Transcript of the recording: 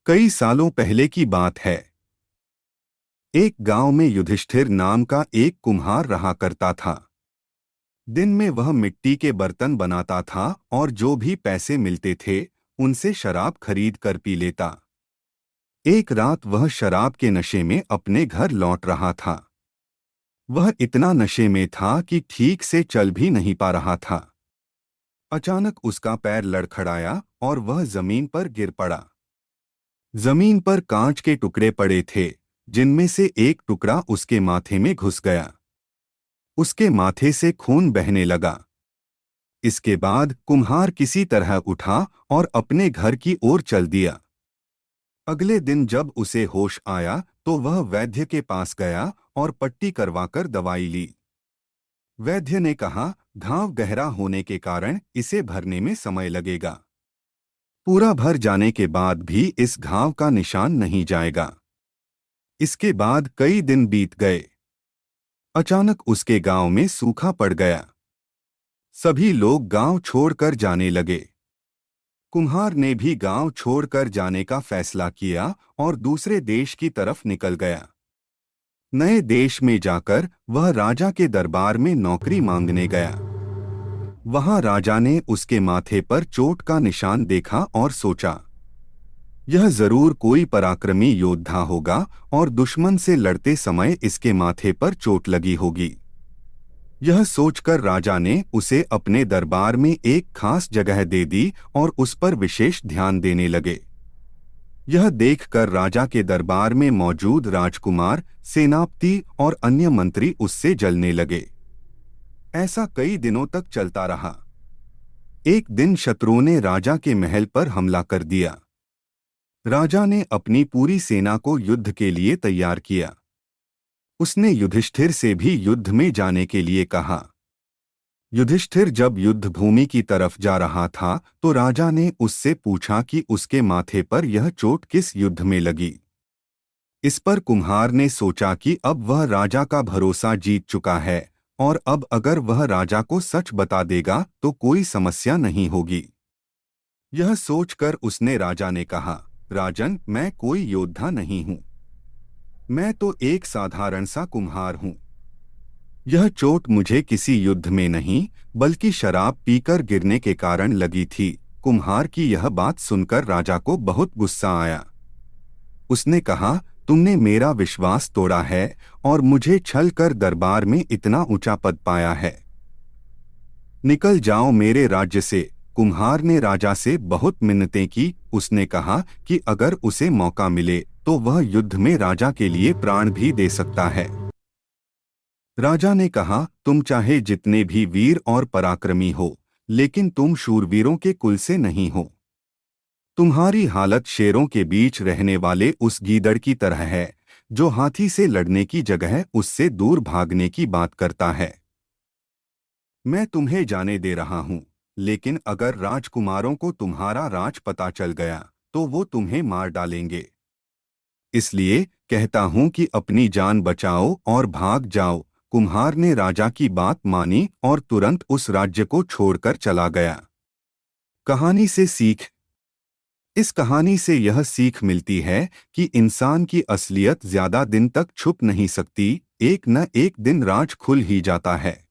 कई सालों पहले की बात है। एक गांव में युधिष्ठिर नाम का एक कुम्हार रहा करता था। दिन में वह मिट्टी के बर्तन बनाता था और जो भी पैसे मिलते थे उनसे शराब खरीद कर पी लेता। एक रात वह शराब के नशे में अपने घर लौट रहा था। वह इतना नशे में था कि ठीक से चल भी नहीं पा रहा था। अचानक उसका पैर लड़खड़ाया और वह जमीन पर गिर पड़ा। जमीन पर कांच के टुकड़े पड़े थे, जिनमें से एक टुकड़ा उसके माथे में घुस गया। उसके माथे से खून बहने लगा। इसके बाद कुम्हार किसी तरह उठा और अपने घर की ओर चल दिया। अगले दिन जब उसे होश आया तो वह वैद्य के पास गया और पट्टी करवाकर दवाई ली। वैद्य ने कहा, घाव गहरा होने के कारण इसे भरने में समय लगेगा। पूरा भर जाने के बाद भी इस घाव का निशान नहीं जाएगा। इसके बाद कई दिन बीत गए। अचानक उसके गांव में सूखा पड़ गया। सभी लोग गांव छोड़कर जाने लगे। कुम्हार ने भी गांव छोड़कर जाने का फैसला किया और दूसरे देश की तरफ निकल गया। नए देश में जाकर वह राजा के दरबार में नौकरी मांगने गया। वहां राजा ने उसके माथे पर चोट का निशान देखा और सोचा, यह जरूर कोई पराक्रमी योद्धा होगा और दुश्मन से लड़ते समय इसके माथे पर चोट लगी होगी। यह सोचकर राजा ने उसे अपने दरबार में एक खास जगह दे दी और उस पर विशेष ध्यान देने लगे। यह देखकर राजा के दरबार में मौजूद राजकुमार, सेनापति और अन्य मंत्री उससे जलने लगे। ऐसा कई दिनों तक चलता रहा। एक दिन शत्रुओं ने राजा के महल पर हमला कर दिया। राजा ने अपनी पूरी सेना को युद्ध के लिए तैयार किया। उसने युधिष्ठिर से भी युद्ध में जाने के लिए कहा। युधिष्ठिर जब युद्ध भूमि की तरफ जा रहा था तो राजा ने उससे पूछा कि उसके माथे पर यह चोट किस युद्ध में लगी। इस पर कुम्हार ने सोचा कि अब वह राजा का भरोसा जीत चुका है और अब अगर वह राजा को सच बता देगा तो कोई समस्या नहीं होगी। यह सोचकर उसने राजा ने कहा, राजन, मैं कोई योद्धा नहीं हूं। मैं तो एक साधारण सा कुम्हार हूं। यह चोट मुझे किसी युद्ध में नहीं बल्कि शराब पीकर गिरने के कारण लगी थी। कुम्हार की यह बात सुनकर राजा को बहुत गुस्सा आया। उसने कहा, तुमने मेरा विश्वास तोड़ा है और मुझे छल कर दरबार में इतना ऊंचा पद पाया है। निकल जाओ मेरे राज्य से। कुम्हार ने राजा से बहुत मिन्नतें की। उसने कहा कि अगर उसे मौका मिले तो वह युद्ध में राजा के लिए प्राण भी दे सकता है। राजा ने कहा, तुम चाहे जितने भी वीर और पराक्रमी हो, लेकिन तुम शूरवीरों के कुल से नहीं हो। तुम्हारी हालत शेरों के बीच रहने वाले उस गीदड़ की तरह है जो हाथी से लड़ने की जगह उससे दूर भागने की बात करता है। मैं तुम्हें जाने दे रहा हूं, लेकिन अगर राजकुमारों को तुम्हारा राज पता चल गया तो वो तुम्हें मार डालेंगे। इसलिए कहता हूं कि अपनी जान बचाओ और भाग जाओ। कुम्हार ने राजा की बात मानी और तुरंत उस राज्य को छोड़कर चला गया। कहानी से सीख। इस कहानी से यह सीख मिलती है कि इंसान की असलियत ज्यादा दिन तक छुप नहीं सकती। एक न एक दिन राज खुल ही जाता है।